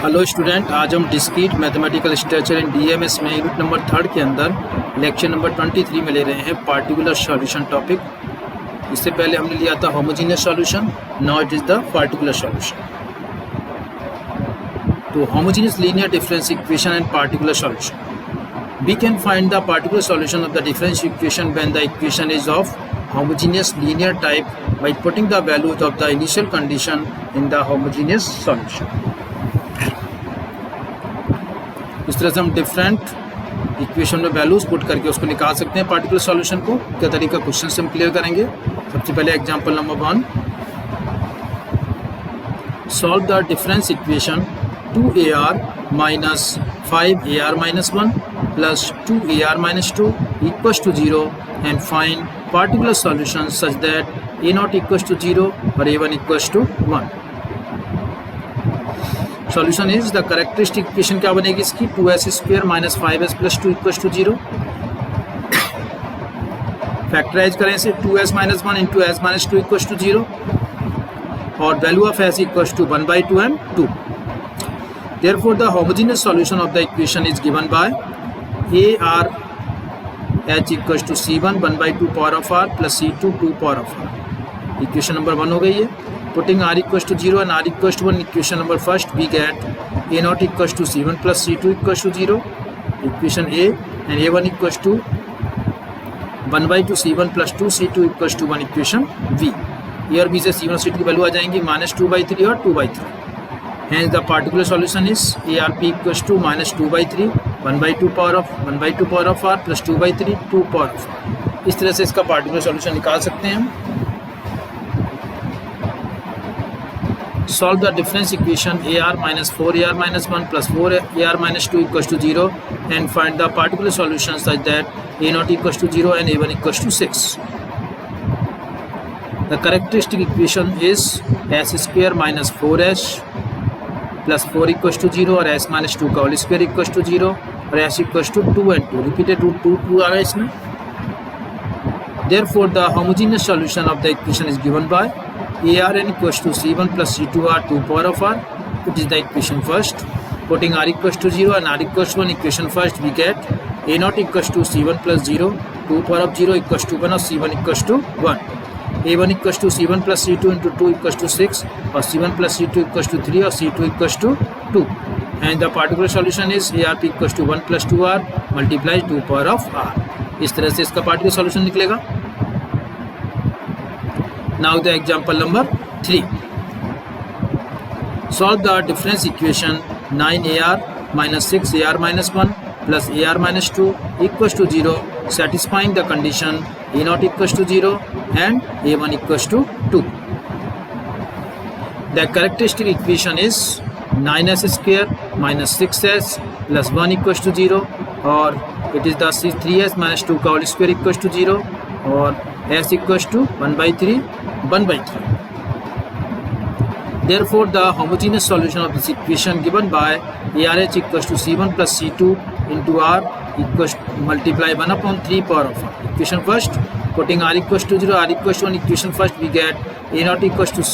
Hello student, आज हम discrete mathematical structure in DMs में यूनिट नंबर 3 के अंदर लेक्चर नंबर 23 में ले रहे हैं पार्टिकुलर सॉल्यूशन टॉपिक। इससे पहले हमने लिया था homogeneous solution, now it is the particular solution. तो homogeneous linear difference equation and particular solution, we can find the particular solution of the difference equation when the equation is of homogeneous linear type by putting the values of the initial condition in the homogeneous solution। इस तरह से हम different equation में values put करके उसको निकाल सकते हैं पार्टिकुलर सॉल्यूशन को। क्या तरीका क्वेश्चन से हम क्लियर करेंगे। सबसे पहले example number 1, solve the difference equation 2ar minus 5ar minus 1 plus 2ar minus 2 equals to 0 and find particular solution such that a naught equals to 0 or a1 equals to 1। solution is the characteristic equation क्या बनेगी इसकी 2s square minus 5s plus 2 equals to 0। Factorise करें इसे 2s minus 1 into s minus 2 equals to 0 और value of s equals to 1 by 2 and 2। therefore the homogeneous solution of the equation is given by ar h equals to c1 1 by 2 power of r plus c2 2 power of r। Equation number 1 हो गई है। Putting r equals to 0 and r equals to 1 equation number first we get a naught equals to c1 plus c2 equals to 0 equation a and a1 equals to 1 by 2 c1 plus 2 c2 equals to 1 equation v। a और b से c1 c2 की value आ जाएंगी -2 by 3 और 2 by 3। hence the particular solution is arp equals to -2 by 3 1 by 2 power of r plus 2 by 3 2 power of r। इस तरह से इसका particular solution निकाल सकते हैं हम। Solve the difference equation ar minus 4ar minus 1 plus 4ar minus 2 equals to 0 and find the particular solution such that a naught equals to 0 and a1 equals to 6। the characteristic equation is s square minus 4s plus 4 equals to 0 और s minus 2 का whole square equals to 0 और s equals to 2 and 2 repeated root 2 आ रहा है इसमें। therefore the homogeneous solution of the equation is given by arn equals to c1 plus c2r 2 power of r, which is the equation first। putting r equals to 0 and r equals to 1 equation first we get a naught equals to c1 plus 0 2 power of 0 equals to 1 और c1 equals to 1। a1 equals to c1 plus c2 into 2 equals to 6 और c1 plus c2 equals to 3 और c2 equals to 2 and the particular solution is arp equals to 1 plus 2r multiplies 2 power of r। इस तरह से इसका particular solution निकलेगा। now the example number 3, solve the difference equation 9ar minus 6ar minus 1 plus ar minus 2 equals to 0 satisfying the condition a naught equals to 0 and a1 equals to 2। the characteristic equation is 9s square minus 6s plus 1 equals to 0 और it is the 3s minus 2 का whole square equals to 0 और s equals to 1 by 3 1 by 3। therefore the homogeneous solution of this equation given by arh equals to c1 plus c2 into r equals multiply 1 upon 3 power of r। equation first, putting r equals to 0 r equals to 1 equation first we get a naught equals to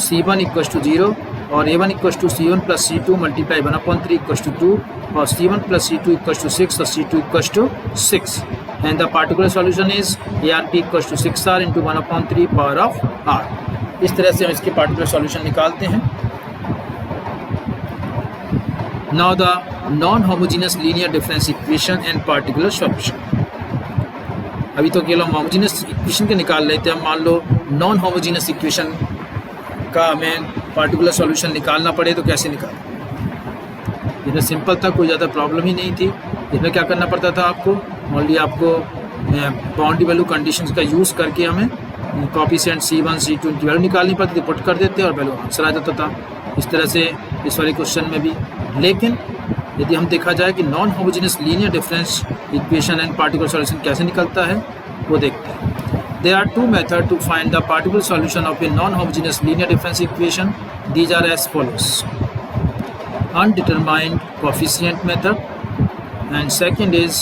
c1 equals to 0 और a1 equals to c1 plus c2 multiply 1 upon 3 equals to 2 और c1 plus c2 equals to 6 और c2 equals to 6 and the particular solution is arp equals to 6r into 1 upon 3 power of r। इस तरह से हम इसके particular solution निकालते हैं। now the non homogeneous linear difference equation and particular solution। अभी तो केवल हम होमोजेनियस इक्वेशन के निकाल लेते हैं। मान लो नॉन होमोजेनियस इक्वेशन का हमें पार्टिकुलर सॉल्यूशन निकालना पड़े तो कैसे निकालें। इसमें सिंपल था, कोई ज़्यादा प्रॉब्लम ही नहीं थी। इसमें क्या करना पड़ता था आपको, ओनली आपको बाउंड्री वैल्यू कंडीशंस का यूज़ करके हमें कोएफिशिएंट c1 c2 की वैल्यू निकालनी पड़ती थी, पुट कर देते और वैल्यू आंसर आ जाता था। इस तरह से इस वाले क्वेश्चन में भी। लेकिन यदि हम देखा जाए कि non homogeneous linear difference equation and particular solution कैसे निकलता है वो देखते हैं। There are two methods to find the particular solution of a non-homogeneous linear difference equation. These are as follows: undetermined coefficient method and second is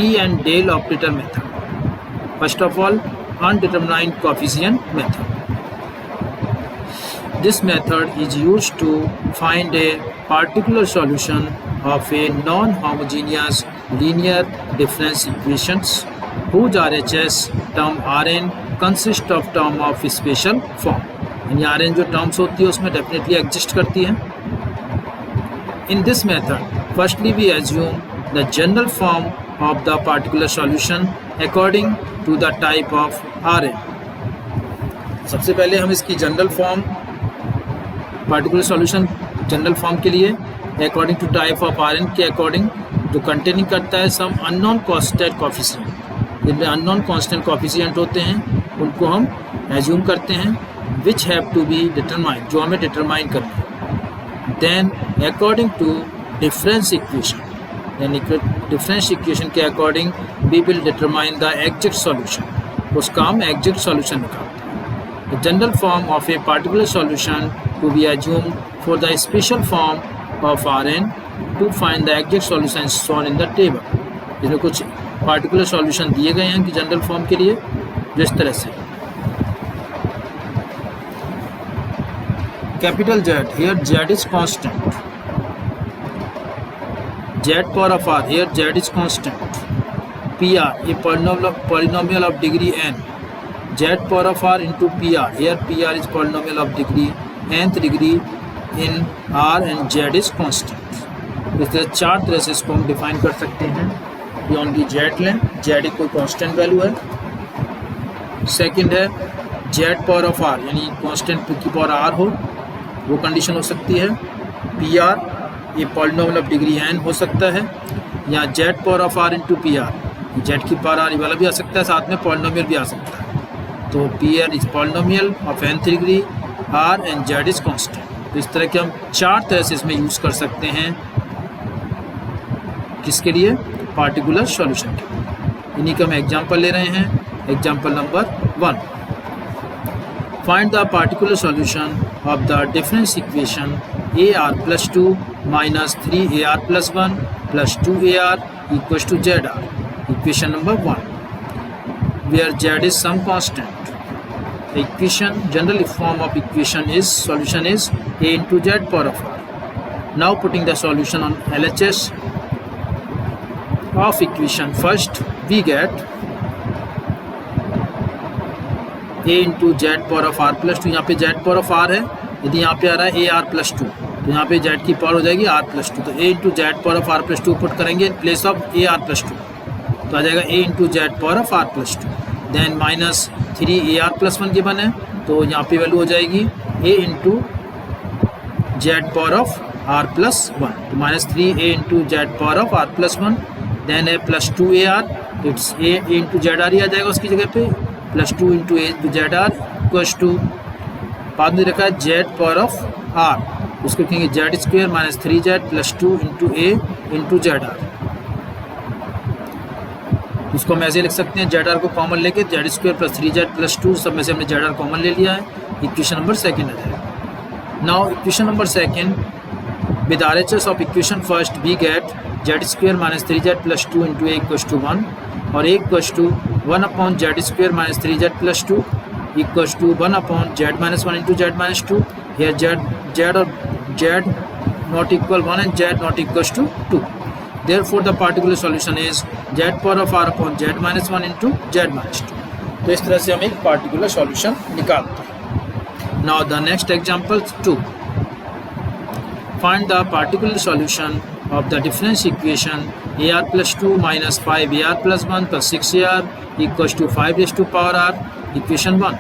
E and Dale operator method। First of all, undetermined coefficient method। This method is used to find a particular solution of a non-homogeneous linear difference equations whose RHS term Rn consists of term of special form. यानी Rn जो terms होती है उसमें definitely exist करती है. In this method, firstly we assume the general form of the particular solution according to the type of Rn. सबसे पहले हम इसकी general form particular solution general form के लिए according to type of r n के according जो containing करता है सम अननोन कांस्टेंट कॉफिशिएंट. जिनमें अननोन कांस्टेंट कॉफिशिएंट होते हैं उनको हम एज्यूम करते हैं which have to be determine, जो हमें डिटरमाइन करना है. Then according to difference equation, यानी डिफरेंस इक्वेशन के according we will determine the exact solution. उसका हम एग्जैक्ट सॉल्यूशन निकालते हैं. The general form of a particular solution to be assumed for the special form of Rn to find the exact solution is shown in the table. इसमें कुछ particular solution दिए गए हैं कि जनरल फॉर्म के लिए जिस तरह से capital Z, here Z is constant. Z power of R, here Z is constant. PR, a polynomial of degree n. Z power of R into PR. Here PR is polynomial of degree nth degree in R and Z is constant. इस तरह चार तरह से इसको हम define कर सकते हैं. ये ओनली Z लें, Z एक कोई कांस्टेंट वैल्यू है. सेकंड है Z पावर ऑफ R, यानी कांस्टेंट की पावर R हो, वो कंडीशन हो सकती है. PR ये पॉलिनोमियल ऑफ डिग्री n हो सकता है, या Z power of R into PR. Z की पावर R वाला भी आ सकता है, साथ में पॉलिनोमियल भी आ सकता है. तो PR is polynomial of nth degree R and Z is constant. तो इस तरह के हम चार तरह से इसमें यूज़ कर सकते हैं. किसके लिए? पार्टिकुलर सॉल्यूशन के लिए. इन्हीं का हम एग्जांपल ले रहे हैं. Example number 1, find the particular solution of the difference equation AR + 2 - 3AR + 1 + 2AR = ZR. Equation number 1 where Z is some constant. The equation, general form of equation is, solution is A into Z power of R. Now putting the solution on LHS of equation, first we get A into Z power of R + 2. यहाँ पे Z power of R है, यदि यहाँ पे आ रहा है AR + 2 तो यहाँ पे Z की पावर हो जाएगी R + 2. तो A into Z power of R + 2 put करेंगे इन प्लेस ऑफ AR + 2, तो आ जाएगा A into Z power of R + 2. Then -3AR + 1 given है, तो यहाँ पे वैल्यू हो जाएगी A into Z power of R + 1. तो -3A into Z power of R + 1. Then है +2AR, it's A into ZR ही आ जाएगा उसकी जगह पे. +2 into A into ZR = बाद में रखा है Z power of R, उसको कहेंगे Z² - 3Z + 2 into A into ZR. उसको हम ऐसे लिख सकते हैं, ZR को कॉमन लेके Z² + 3Z + 2 सब में से हमने ZR कॉमन ले लिया है. इक्वेशन नंबर सेकंड आ जाएगा. Now equation number second with RHS of equation first we get Z² - 3Z + 2 into A = 1 और A = 1/Z² - 3Z + 2 = 1/Z - 1 into Z - 2. Here Z or Z not equal 1 and Z not equals to 2. Therefore the particular solution is Z power of R upon Z - 1 into Z - 2. तो इस तरह से हम एक particular solution निकालते हैं. Now the next example 2. Find the particular solution of the difference equation AR + 2 - 5AR + 1 + 6AR = 5 raised to power R. Equation 1.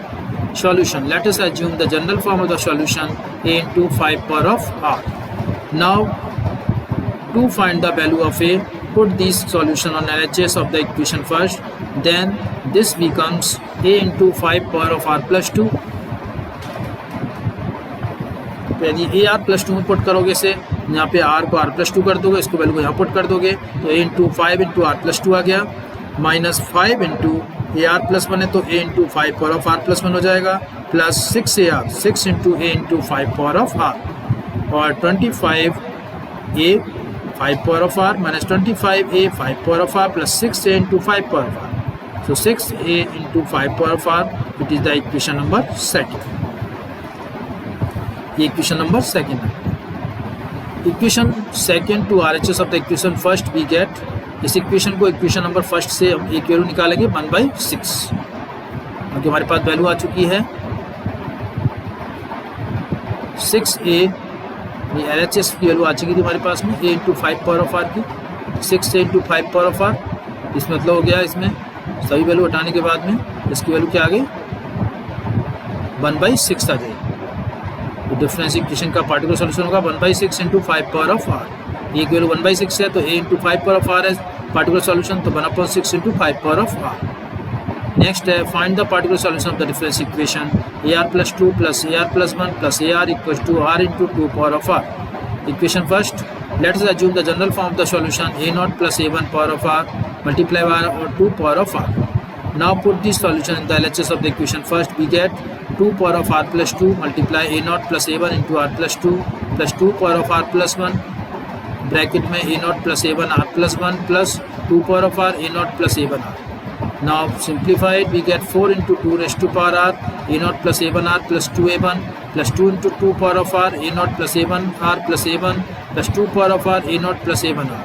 Solution. Let us assume the general form of the solution A into 5 power of R. Now to find the value of A, put this solution on LHS of the equation first, then this becomes A into 5 power of R + 2. तो यदि AR + 2 में put करोगे से यहाँ पे R को R + 2 कर दोगे, इसको वैल्यू को यहाँ पुट कर दोगे, तो A into 5 into R + 2 आ गया. -5 into AR + 1 है तो A into 5 power of R + 1 हो जाएगा, plus 6AR 6 into A into 5 power of R और 25A 5 power of R minus 25A 5 power of R plus 6A into 5 power of R. So 6A into 5 power of R, it is the equation number 2. ये equation number second है। Equation second to RHS of the equation first we get, इस equation को equation number first से हम एक value निकालेंगे 1/6, क्योंकि हमारे पास वैल्यू आ चुकी है 6a, ये LHS की वैल्यू आ चुकी थी हमारे पास में a into 5 power of r की, 6a into 5 power of r, इसमें मतलब हो गया इसमें सभी वैल्यू हटाने के बाद में इसकी वैल्यू क्या आ गई 1/6 आ जाएगी। तो डिफरेंस इक्वेशन का पार्टिकुलर सॉल्यूशन होगा 1/6 इंटू 5 पावर ऑफ r, एक वैल्यू 1/6 है तो a into 5 power of r है पार्टिकुलर सॉल्यूशन, तो 1/6 into 5 power of r। Next है find the particular solution of the difference equation ar plus 2 plus ar plus 1 plus ar equals to r into 2 power of r। Equation first, let us assume the general form of the solution a0 plus a1 power of r multiply by r or 2 power of r. Now put this solution in the LHS of the equation first, we get 2 power of r plus 2 multiply a0 plus a1 into r plus 2 power of r plus 1 bracket में a0 plus a1 r plus 1 plus 2 power of r a0 plus a1 r. Now simplify it, we get 4 into 2 raised to power r a0 plus a1 r plus 2a1 plus 2 into 2 power of r a0 plus a1 r plus a1 plus 2 power of r a0 plus a1 r.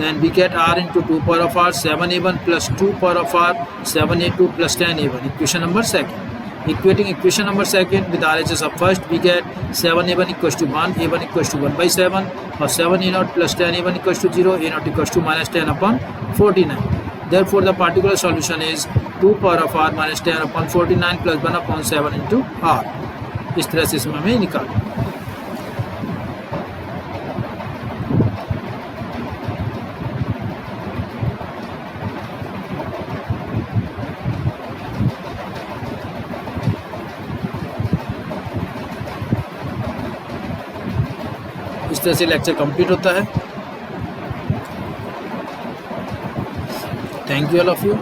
Then we get r into 2 power of r 7a1 plus 2 power of r 7a2 plus 10a1. Equation number second. Equating equation number second with RHS of first, we get 7a1 equals to 1, a1 equals to 1/7 or 7a0 plus 10a1 equals to 0, a0 equals to minus 10 upon 49. Therefore the particular solution is 2 power of r minus 10 upon 49 plus 1 upon 7 into r. इस तरह से इसमें हमें निकालें। इस तरह से lecture complete होता है। Thank you all of you.